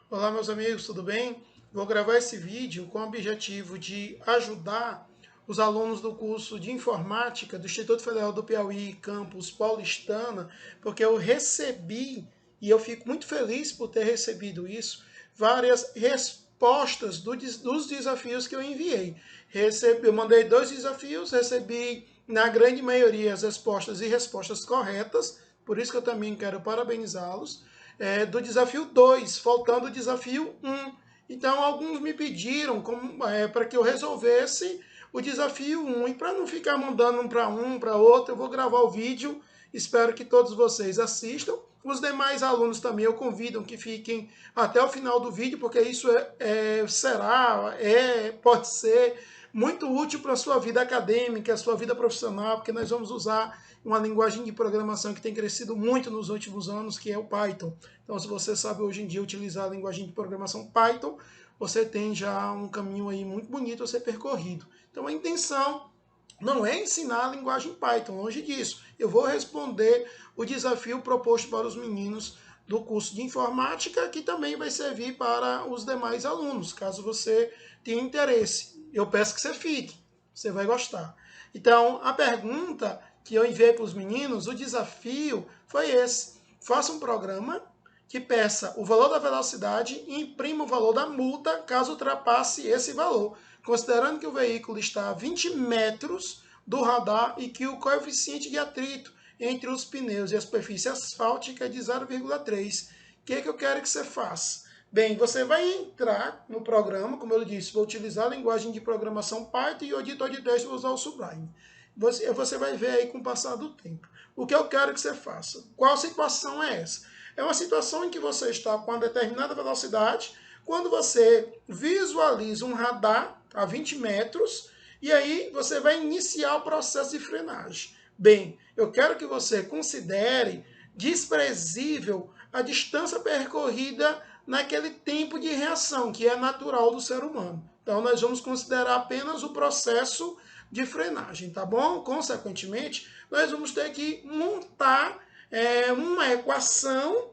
Olá meus amigos, tudo bem? Vou gravar esse vídeo com o objetivo de ajudar os alunos do curso de Informática do Instituto Federal do Piauí, campus Paulistana, porque eu recebi, e eu fico muito feliz por ter recebido isso, várias respostas dos desafios que eu enviei. Eu mandei 2 desafios, recebi na grande maioria as respostas e respostas corretas, por isso que eu também quero parabenizá-los. Do desafio 2, faltando o desafio 1. Então, alguns me pediram para que eu resolvesse o desafio 1. E para não ficar mandando um para outro, eu vou gravar o vídeo. Espero que todos vocês assistam. Os demais alunos também eu convido que fiquem até o final do vídeo, porque isso pode ser muito útil para a sua vida acadêmica, a sua vida profissional, porque nós vamos usar uma linguagem de programação que tem crescido muito nos últimos anos, que é o Python. Então, se você sabe hoje em dia utilizar a linguagem de programação Python, você tem já um caminho aí muito bonito a ser percorrido. Então, a intenção não é ensinar a linguagem Python, longe disso. Eu vou responder o desafio proposto para os meninos do curso de informática, que também vai servir para os demais alunos, caso você tenha interesse. Eu peço que você fique, você vai gostar. Então, a pergunta que eu enviei para os meninos, o desafio foi esse. Faça um programa que peça o valor da velocidade e imprima o valor da multa caso ultrapasse esse valor, considerando que o veículo está a 20 metros do radar e que o coeficiente de atrito entre os pneus e a superfície asfáltica é de 0,3. O que eu quero que você faça? Bem, você vai entrar no programa, como eu disse, vou utilizar a linguagem de programação Python e o editor de texto vou usar o Sublime. Você vai ver aí com o passar do tempo. O que eu quero que você faça? Qual situação é essa? É uma situação em que você está com uma determinada velocidade, quando você visualiza um radar a 20 metros, e aí você vai iniciar o processo de frenagem. Bem, eu quero que você considere desprezível a distância percorrida naquele tempo de reação, que é natural do ser humano. Então, nós vamos considerar apenas o processo de frenagem, tá bom? Consequentemente, nós vamos ter que montar uma equação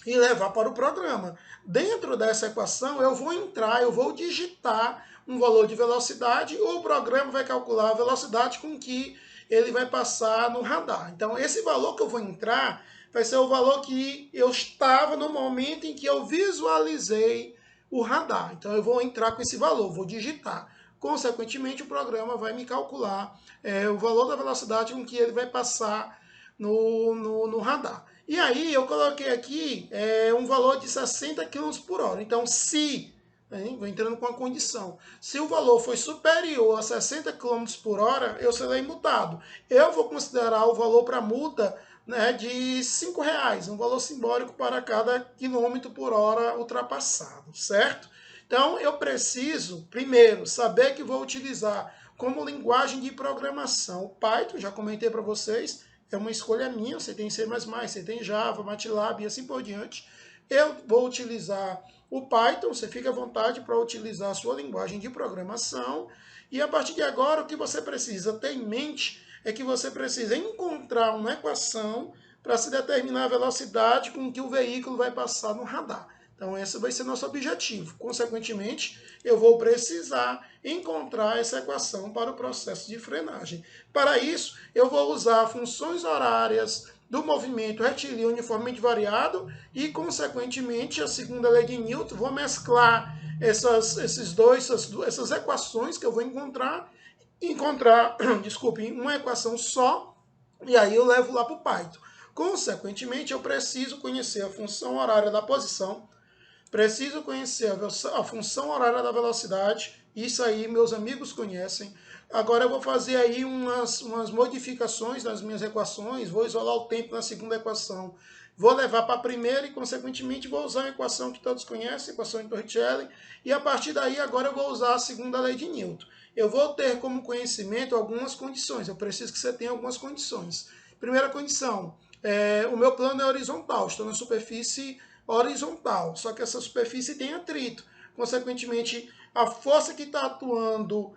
e levar para o programa. Dentro dessa equação, eu vou digitar um valor de velocidade, o programa vai calcular a velocidade com que ele vai passar no radar. Então, esse valor que eu vou entrar vai ser o valor que eu estava no momento em que eu visualizei o radar. Então, eu vou entrar com esse valor, vou digitar. Consequentemente, o programa vai me calcular o valor da velocidade com que ele vai passar no radar. E aí, eu coloquei aqui um valor de 60 km por hora. Então, vou entrando com a condição. Se o valor for superior a 60 km por hora, eu serei multado. Eu vou considerar o valor para multa de R$5, um valor simbólico para cada quilômetro por hora ultrapassado, certo? Então, eu preciso, primeiro, saber que vou utilizar como linguagem de programação o Python, já comentei para vocês, é uma escolha minha, você tem C++, você tem Java, MATLAB e assim por diante. Eu vou utilizar o Python, você fica à vontade para utilizar a sua linguagem de programação. E a partir de agora, o que você precisa ter em mente é que você precisa encontrar uma equação para se determinar a velocidade com que o veículo vai passar no radar. Então, esse vai ser nosso objetivo. Consequentemente, eu vou precisar encontrar essa equação para o processo de frenagem. Para isso, eu vou usar funções horárias do movimento retilíneo uniformemente variado e, consequentemente, a segunda lei de Newton. Vou mesclar essas equações que eu vou encontrar, uma equação só, e aí eu levo lá para o Python. Consequentemente, eu preciso conhecer a função horária da posição, preciso conhecer a função horária da velocidade, isso aí meus amigos conhecem. Agora eu vou fazer aí umas modificações nas minhas equações, vou isolar o tempo na segunda equação, vou levar para a primeira e, consequentemente, vou usar a equação que todos conhecem, a equação de Torricelli, e a partir daí agora eu vou usar a segunda lei de Newton. Eu vou ter como conhecimento algumas condições, eu preciso que você tenha algumas condições. Primeira condição, o meu plano é horizontal, estou na superfície horizontal, só que essa superfície tem atrito. Consequentemente, a força que está atuando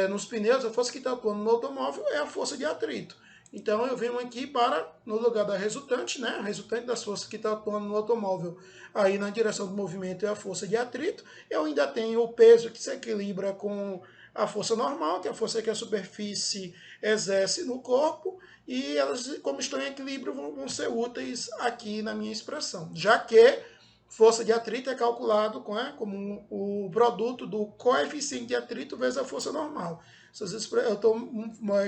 nos pneus, a força que está atuando no automóvel é a força de atrito. Então eu venho aqui para, no lugar da resultante, né? A resultante das forças que está atuando no automóvel aí na direção do movimento é a força de atrito. Eu ainda tenho o peso que se equilibra com a força normal, que é a força que a superfície exerce no corpo, e elas, como estão em equilíbrio, vão ser úteis aqui na minha expressão, já que força de atrito é calculado como o produto do coeficiente de atrito vezes a força normal. Eu estou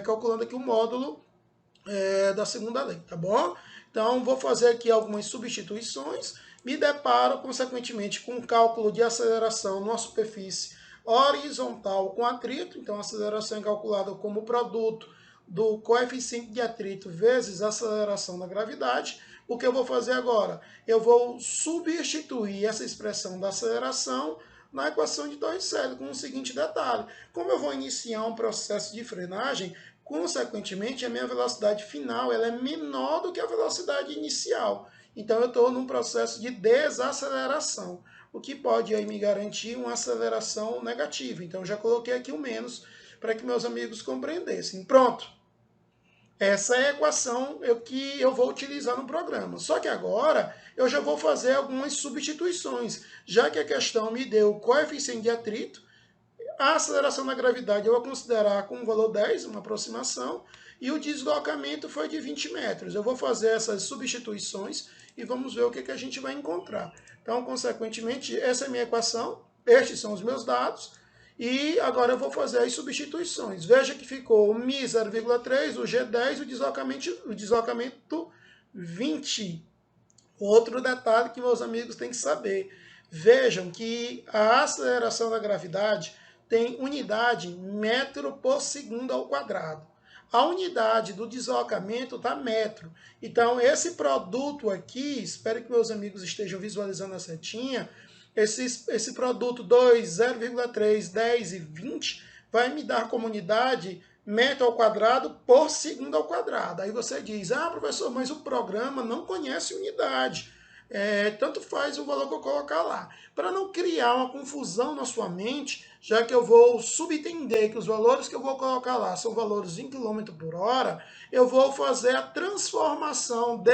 calculando aqui o módulo da segunda lei, tá bom? Então, vou fazer aqui algumas substituições, me deparo, consequentemente, com o cálculo de aceleração numa superfície horizontal com atrito. Então, a aceleração é calculada como produto do coeficiente de atrito vezes a aceleração da gravidade. O que eu vou fazer agora? Eu vou substituir essa expressão da aceleração na equação de Torricelli, com o seguinte detalhe. Como eu vou iniciar um processo de frenagem, consequentemente, a minha velocidade final ela é menor do que a velocidade inicial. Então, eu estou num processo de desaceleração, o que pode aí me garantir uma aceleração negativa. Então, já coloquei aqui o menos para que meus amigos compreendessem. Pronto. Essa é a equação que eu vou utilizar no programa. Só que agora eu já vou fazer algumas substituições, já que a questão me deu o coeficiente de atrito. A aceleração da gravidade eu vou considerar com o valor 10, uma aproximação, e o deslocamento foi de 20 metros. Eu vou fazer essas substituições e vamos ver o que a gente vai encontrar. Então, consequentemente, essa é a minha equação, estes são os meus dados, e agora eu vou fazer as substituições. Veja que ficou o Mi 0,3, o G10, o deslocamento 20. Outro detalhe que meus amigos têm que saber. Vejam que a aceleração da gravidade tem unidade metro por segundo ao quadrado. A unidade do deslocamento está metro. Então, esse produto aqui, espero que meus amigos estejam visualizando a setinha, esse produto 2, 0,3, 10 e 20 vai me dar como unidade metro ao quadrado por segundo ao quadrado. Aí você diz, professor, mas o programa não conhece unidade. Tanto faz o valor que eu colocar lá. Para não criar uma confusão na sua mente, já que eu vou subentender que os valores que eu vou colocar lá são valores em quilômetro por hora, eu vou fazer a transformação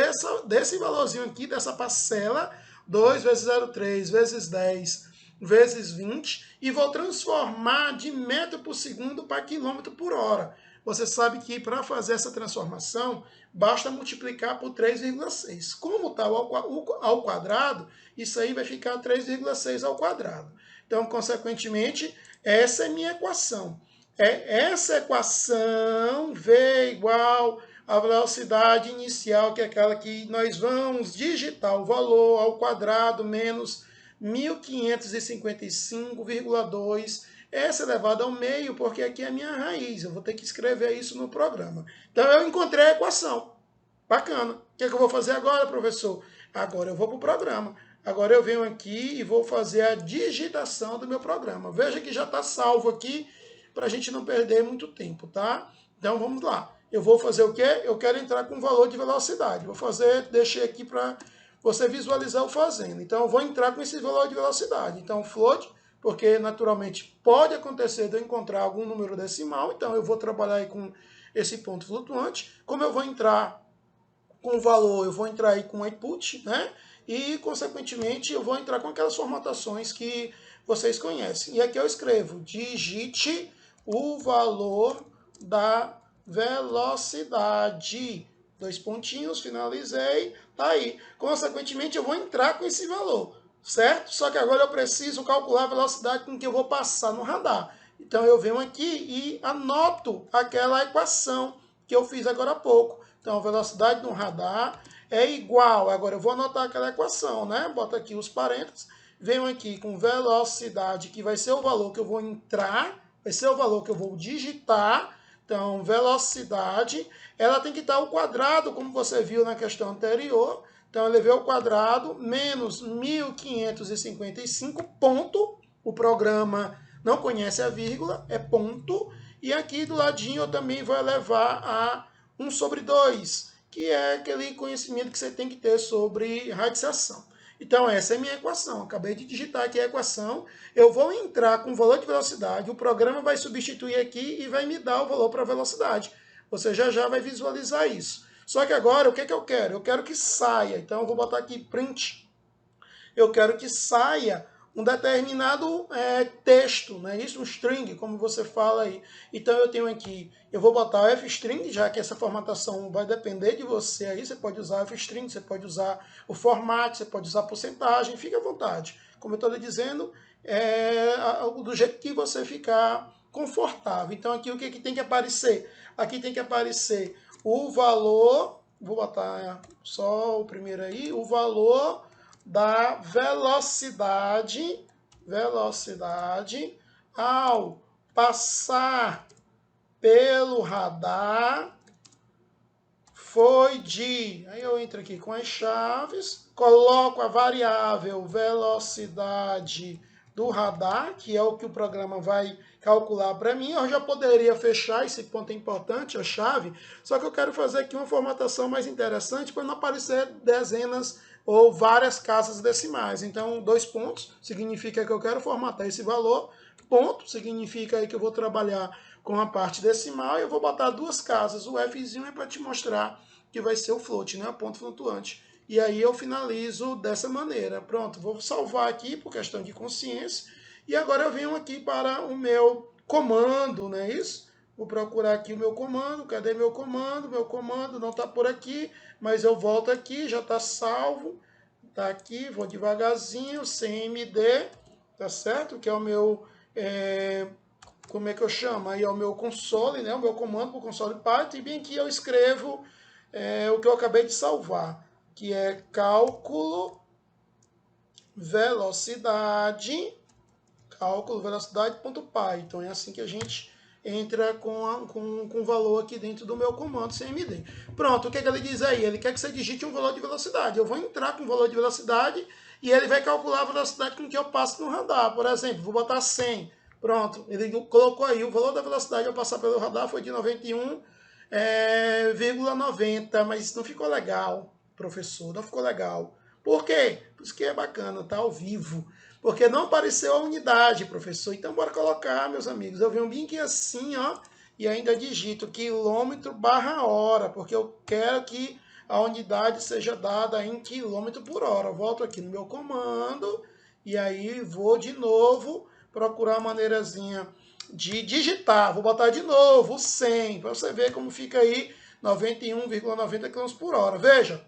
desse valorzinho aqui, dessa parcela, 2 vezes 0,3 vezes 10 vezes 20, e vou transformar de metro por segundo para quilômetro por hora. Você sabe que para fazer essa transformação, basta multiplicar por 3,6. Como está ao quadrado, isso aí vai ficar 3,6 ao quadrado. Então, consequentemente, essa é minha equação. Essa equação V igual a velocidade inicial, que é aquela que nós vamos digitar o valor ao quadrado menos 1555,2, essa elevado ao meio, porque aqui é a minha raiz. Eu vou ter que escrever isso no programa. Então, eu encontrei a equação. Bacana. O que eu vou fazer agora, professor? Agora eu vou para o programa. Agora eu venho aqui e vou fazer a digitação do meu programa. Veja que já está salvo aqui, para a gente não perder muito tempo, tá? Então, vamos lá. Eu vou fazer o quê? Eu quero entrar com valor de velocidade. Vou fazer, deixei aqui para você visualizar o fazendo. Então, eu vou entrar com esse valor de velocidade. Então, float, porque naturalmente pode acontecer de eu encontrar algum número decimal. Então, eu vou trabalhar aí com esse ponto flutuante. Como eu vou entrar com o valor, eu vou entrar aí com input, né? E, consequentemente, eu vou entrar com aquelas formatações que vocês conhecem. E aqui eu escrevo, digite o valor da velocidade. 2 pontinhos, finalizei, tá aí. Consequentemente, eu vou entrar com esse valor, certo? Só que agora eu preciso calcular a velocidade com que eu vou passar no radar. Então, eu venho aqui e anoto aquela equação que eu fiz agora há pouco. Então, a velocidade no radar é igual. Agora, eu vou anotar aquela equação, né? Bota aqui os parênteses. Venho aqui com velocidade, que vai ser o valor que eu vou entrar, vai ser o valor que eu vou digitar. Então, velocidade, ela tem que estar ao quadrado, como você viu na questão anterior. Então, eu levei ao quadrado menos 1555, ponto. O programa não conhece a vírgula, é ponto. E aqui do ladinho eu também vou elevar a 1 sobre 2. que é aquele conhecimento que você tem que ter sobre radiação. Então, essa é a minha equação. Acabei de digitar aqui a equação. Eu vou entrar com o valor de velocidade, o programa vai substituir aqui e vai me dar o valor para a velocidade. Você já vai visualizar isso. Só que agora, o que, que eu quero? Eu quero que saia. Então, eu vou botar aqui print. Eu quero que saia um determinado texto, né? Isso, um string, como você fala aí. Então, eu tenho aqui, eu vou botar o fstring, já que essa formatação vai depender de você aí. Você pode usar o fstring, você pode usar o format, você pode usar porcentagem, fique à vontade. Como eu estou dizendo, do jeito que você ficar confortável. Então, aqui o que tem que aparecer? Aqui tem que aparecer o valor, vou botar só o primeiro aí, o valor da velocidade ao passar pelo radar foi de... Aí eu entro aqui com as chaves, coloco a variável velocidade do radar, que é o que o programa vai calcular para mim. Eu já poderia fechar, esse ponto é importante, a chave, só que eu quero fazer aqui uma formatação mais interessante para não aparecer dezenas ou várias casas decimais. Então, 2 pontos significa que eu quero formatar esse valor, ponto significa aí que eu vou trabalhar com a parte decimal e eu vou botar 2 casas. O Fzinho é para te mostrar que vai ser o float, né? O ponto flutuante. E aí eu finalizo dessa maneira. Pronto, vou salvar aqui por questão de consciência. E agora eu venho aqui para o meu comando, não é isso? Vou procurar aqui o meu comando. Cadê meu comando? Meu comando não está por aqui, mas eu volto aqui, já está salvo. Está aqui, vou devagarzinho, CMD, tá certo? Que é o meu... como é que eu chamo? Aí é o meu console, né? O meu comando para o console Python. E bem aqui eu escrevo o que eu acabei de salvar, que é cálculo velocidade, velocidade.python. É assim que a gente entra com o valor aqui dentro do meu comando CMD. Pronto, o que, é que ele diz aí? Ele quer que você digite um valor de velocidade. Eu vou entrar com o valor de velocidade e ele vai calcular a velocidade com que eu passo no radar. Por exemplo, vou botar 100. Pronto, ele colocou aí o valor da velocidade ao passar pelo radar foi de 91,90, mas isso não ficou legal, professor, não ficou legal. Por quê? Por isso que é bacana, tá ao vivo. Porque não apareceu a unidade, professor. Então, bora colocar, meus amigos. Eu venho bem aqui assim, ó, e ainda digito quilômetro/hora, porque eu quero que a unidade seja dada em quilômetro por hora. Eu volto aqui no meu comando, e aí vou de novo procurar uma maneirazinha de digitar. Vou botar de novo o 100, para você ver como fica aí 91,90 km por hora. Veja.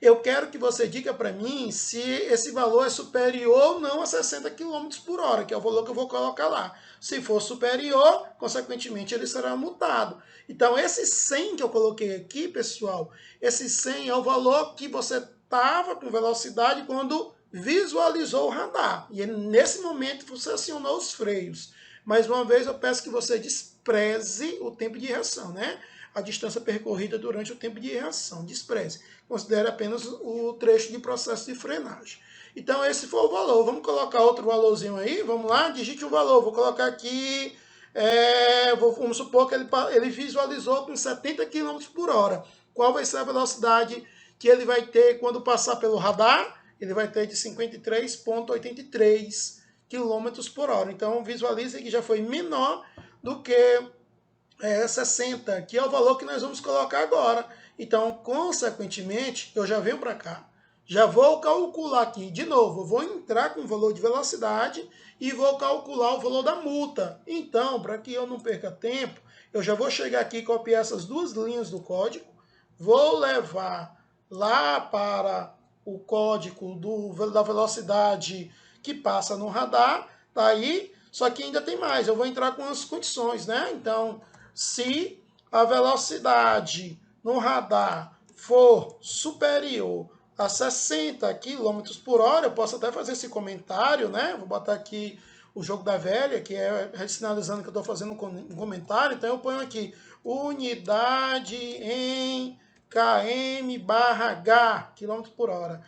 Eu quero que você diga para mim se esse valor é superior ou não a 60 km por hora, que é o valor que eu vou colocar lá. Se for superior, consequentemente, ele será multado. Então, esse 100 que eu coloquei aqui, pessoal, esse 100 é o valor que você estava com velocidade quando visualizou o radar. E nesse momento, você acionou os freios. Mais uma vez, eu peço que você despreze o tempo de reação, né? A distância percorrida durante o tempo de reação. Despreze. Considere apenas o trecho de processo de frenagem. Então, esse foi o valor. Vamos colocar outro valorzinho aí? Vamos lá? Digite um valor. Vou colocar aqui... vamos supor que ele visualizou com 70 km por hora. Qual vai ser a velocidade que ele vai ter quando passar pelo radar? Ele vai ter de 53,83 km por hora. Então, visualize que já foi menor do que 60, que é o valor que nós vamos colocar agora. Então, consequentemente, eu já venho para cá. Já vou calcular aqui, de novo, eu vou entrar com o valor de velocidade e vou calcular o valor da multa. Então, para que eu não perca tempo, eu já vou chegar aqui e copiar essas 2 linhas do código, vou levar lá para o código da velocidade que passa no radar, tá aí, só que ainda tem mais, eu vou entrar com as condições, né? Então, se a velocidade no radar for superior a 60 km por hora, eu posso até fazer esse comentário, né? Vou botar aqui o jogo da velha, que é sinalizando que eu estou fazendo um comentário. Então eu ponho aqui unidade em km/h, km por hora.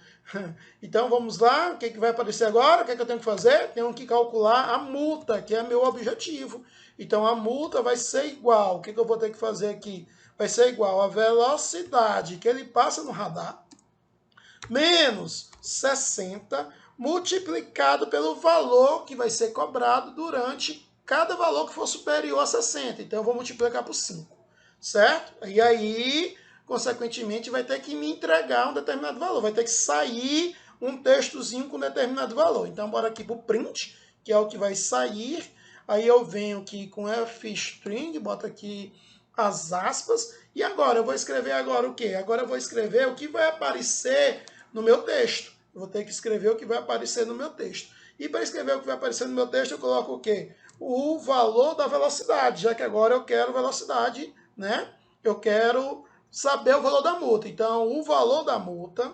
Então vamos lá, o que vai aparecer agora? O que eu tenho que fazer? Tenho que calcular a multa, que é meu objetivo. Então a multa vai ser igual. O que eu vou ter que fazer aqui? vai ser igual à velocidade que ele passa no radar, menos 60, multiplicado pelo valor que vai ser cobrado durante cada valor que for superior a 60. Então, eu vou multiplicar por 5, certo? E aí, consequentemente, vai ter que me entregar um determinado valor. Vai ter que sair um textozinho com determinado valor. Então, bora aqui para o print, que é o que vai sair. Aí eu venho aqui com f-string, boto aqui as aspas. E agora, eu vou escrever agora o quê? Agora eu vou escrever o que vai aparecer no meu texto. Eu vou ter que escrever o que vai aparecer no meu texto. E para escrever o que vai aparecer no meu texto, eu coloco o quê? O valor da velocidade, já que agora eu quero velocidade, né? Eu quero saber o valor da multa. Então, o valor da multa,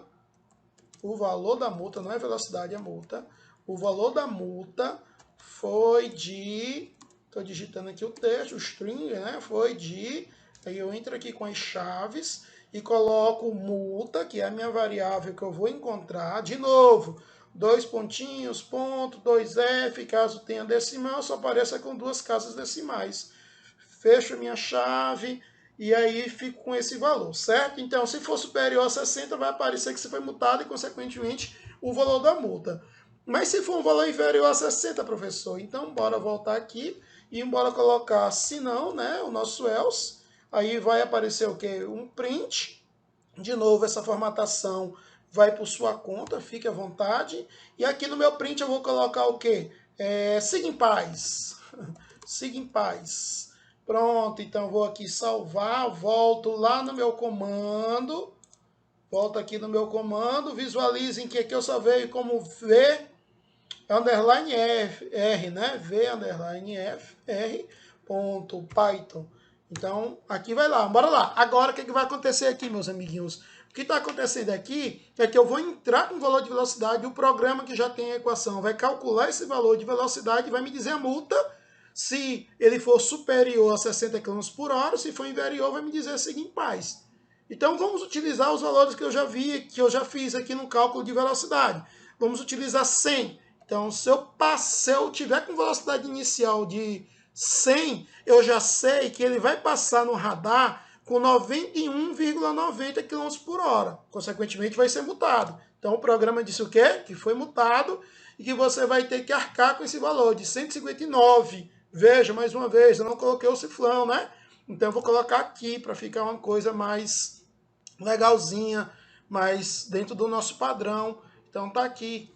não é velocidade, é multa. O valor da multa foi de, estou digitando aqui o texto, o string, né? Foi de, aí eu entro aqui com as chaves e coloco multa, que é a minha variável que eu vou encontrar. De novo, 2 pontinhos, ponto, 2F, caso tenha decimal, só apareça com 2 casas decimais. Fecho a minha chave e aí fico com esse valor, certo? Então, se for superior a 60, vai aparecer que você foi multado e, consequentemente, o valor da multa. Mas se for um valor inferior a 60, professor, então bora voltar aqui e bora colocar, se não, né, o nosso else. Aí vai aparecer o quê? Um print. De novo, essa formatação vai por sua conta, fique à vontade. E aqui no meu print eu vou colocar o quê? Siga em paz. Siga em paz. Pronto, então vou aqui salvar, volto lá no meu comando. Volto aqui no meu comando, visualizem que aqui eu só veio como V underline R, né? V underline F, R, ponto, Python. Então, aqui vai lá, bora lá. Agora, o que vai acontecer aqui, meus amiguinhos? O que está acontecendo aqui é que eu vou entrar com o valor de velocidade, o programa que já tem a equação vai calcular esse valor de velocidade e vai me dizer a multa. Se ele for superior a 60 km por hora, se for inferior, vai me dizer siga em paz. Então, vamos utilizar os valores que eu já vi, que eu já fiz aqui no cálculo de velocidade. Vamos utilizar 100. Então, se eu tiver com velocidade inicial de 100, eu já sei que ele vai passar no radar com 91,90 km por hora. Consequentemente, vai ser multado. Então, o programa disse o quê? Que foi multado e que você vai ter que arcar com esse valor de 159. Veja, mais uma vez, eu não coloquei o cifrão, né? Então, eu vou colocar aqui para ficar uma coisa mais legalzinha, mais dentro do nosso padrão. Então, tá aqui.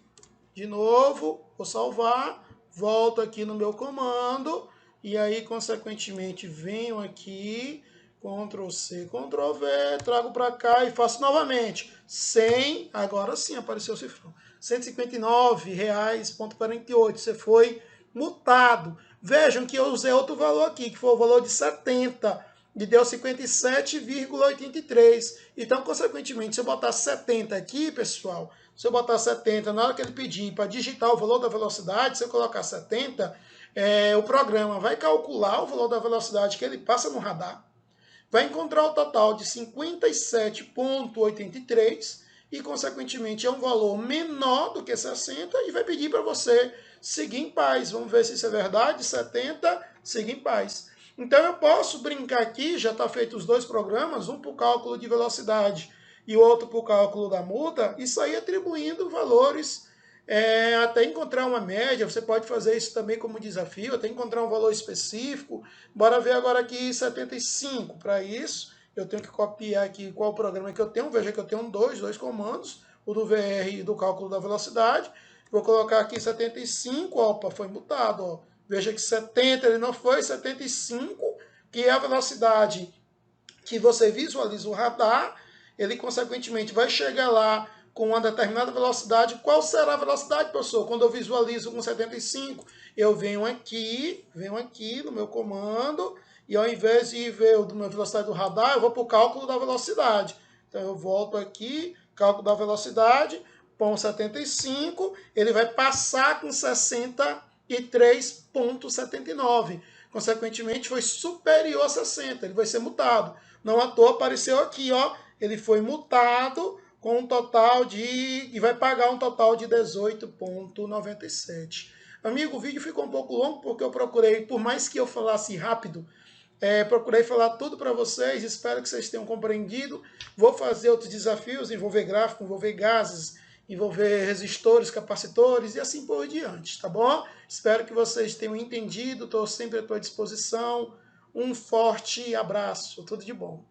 De novo, vou salvar, volto aqui no meu comando, e aí, consequentemente, venho aqui, Ctrl C, Ctrl V, trago para cá e faço novamente. 100, agora sim apareceu o cifrão. R$ 159,48, você foi multado. Vejam que eu usei outro valor aqui, que foi o valor de 70, e deu 57,83. Então, consequentemente, se eu botar 70 aqui, pessoal, se eu botar 70, na hora que ele pedir para digitar o valor da velocidade, se eu colocar 70, o programa vai calcular o valor da velocidade que ele passa no radar, vai encontrar o total de 57,83 e, consequentemente, é um valor menor do que 60 e vai pedir para você seguir em paz. Vamos ver se isso é verdade. 70, siga em paz. Então, eu posso brincar aqui, já está feito os dois programas, um para o cálculo de velocidade e o outro para o cálculo da multa, e sair atribuindo valores até encontrar uma média. Você pode fazer isso também como desafio, até encontrar um valor específico. Bora ver agora aqui 75. Para isso, eu tenho que copiar aqui qual o programa que eu tenho. Veja que eu tenho dois comandos, o do VR e do cálculo da velocidade. Vou colocar aqui 75, opa, foi mutado, ó. Veja que 70 ele não foi, 75, que é a velocidade que você visualiza o radar, ele consequentemente vai chegar lá com uma determinada velocidade. Qual será a velocidade, professor? Quando eu visualizo com 75, eu venho aqui no meu comando, e ao invés de ver a velocidade do radar, eu vou para o cálculo da velocidade. Então eu volto aqui, cálculo da velocidade, põe 75, ele vai passar com 63,79. Consequentemente, foi superior a 60, ele vai ser multado. Não à toa apareceu aqui, ó, ele foi multado com um total de, e vai pagar um total de 18,97. Amigo, o vídeo ficou um pouco longo porque eu procurei, por mais que eu falasse rápido, Procurei falar tudo para vocês, espero que vocês tenham compreendido. Vou fazer outros desafios, envolver gráfico, envolver gases, envolver resistores, capacitores e assim por diante, tá bom? Espero que vocês tenham entendido, estou sempre à tua disposição. Um forte abraço, tudo de bom.